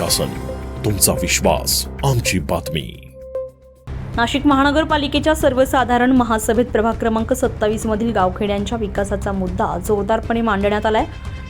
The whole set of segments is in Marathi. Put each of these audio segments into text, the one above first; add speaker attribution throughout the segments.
Speaker 1: शासन, तुमचा विश्वास, आमची बातमी।
Speaker 2: नाशिक महानगरपालिकेच्या सर्वसाधारण महासभेत प्रभाग क्रमांक 27 मधील गावखेड्यांच्या विकासाचा मुद्दा जोरदारपणे मांडण्यात आलाय।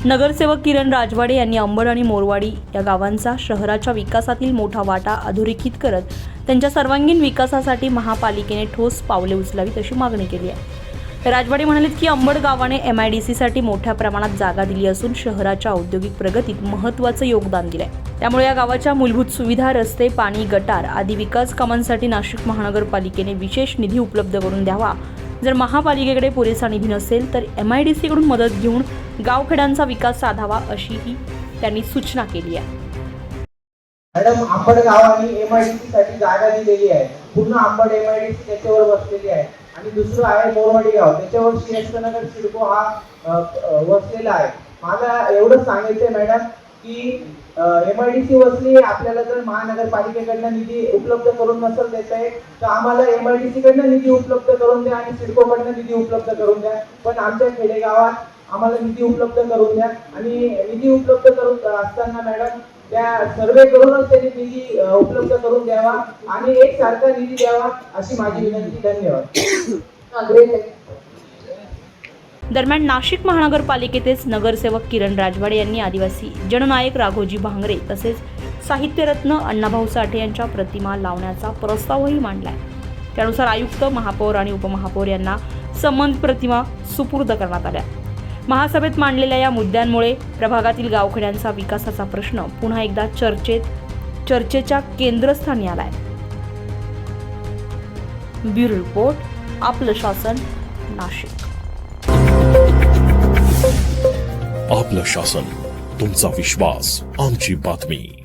Speaker 2: नगरसेवक किरण राजवाडे यांनी अंबड आणि मोरवाडी या गावांचा शहराच्या विकासातील मोठा वाटा अधोरेखित करत त्यांच्या सर्वांगीण विकासासाठी महापालिकेने ठोस पावले उचलावीत अशी मागणी केली आहे। राजवाडे म्हणाले की अंबड गावाने MIDC साठी मोठ्या प्रमाणात जागा दिली असून शहराच्या औद्योगिक प्रगतीत महत्त्वाचं योगदान दिलंय। त्यामुळे या गावाच्या मूलभूत सुविधा, रस्ते, पाणी, गटार आदी विकास कामांसाठी नाशिक महानगरपालिकेने विशेष निधी उपलब्ध करून द्यावा। जर महापालिकेकडे पुरेसा निधी नसेल तर MIDC कडून मदत घेऊन गावखेड्यांचा विकास साधावा अशीही त्यांनी सूचना केली आहे।
Speaker 3: मॅडम, अंबड गावाने MIDC साठी जागा दिलेली आहे। पूर्ण अंबड MIDC त्याच्यावर बसलेली आहे आणि दुसरं आहे मोरवाडी गाव, त्याच्यावर श्रीहस्तनगर सिडको हा वसलेला आहे। मला एवढं सांगायचंय मॅडम की MIDC वसली, आपल्याला जर महानगरपालिकेकडनं निधी उपलब्ध करून नसेल देत आहे तर आम्हाला MIDC कडनं निधी उपलब्ध करून द्या आणि सिडको कडनं निधी उपलब्ध करून द्या। पण आमच्या खेडेगावात आम्हाला निधी उपलब्ध करून द्या आणि निधी उपलब्ध करून असताना मॅडम त्या सर्वे करूनच त्यांनी निधी उपलब्ध करून द्यावा आणि एक सारखा निधी द्यावा अशी माझी विनंती। धन्यवाद।
Speaker 2: दरम्यान नाशिक महानगरपालिकेतेच नगरसेवक किरण राजवाडे यांनी आदिवासी जननायक राघोजी भांगरे तसेच साहित्यरत्न अण्णाभाऊ साठे यांच्या प्रतिमा लावण्याचा प्रस्तावही मांडलाय। त्यानुसार आयुक्त, महापौर आणि उपमहापौर यांना संबंधित प्रतिमा सुपूर्द करण्यात आल्या। महासभेत मांडलेल्या या मुद्द्यांमुळे प्रभागातील गावखेड्यांचा विकासाचा प्रश्न पुन्हा एकदा चर्चेच्या केंद्रस्थानी आलाय। ब्युरो रिपोर्ट, आपलं शासन, नाशिक।
Speaker 1: आपलं शासन, तुमचा विश्वास, आमची बातमी।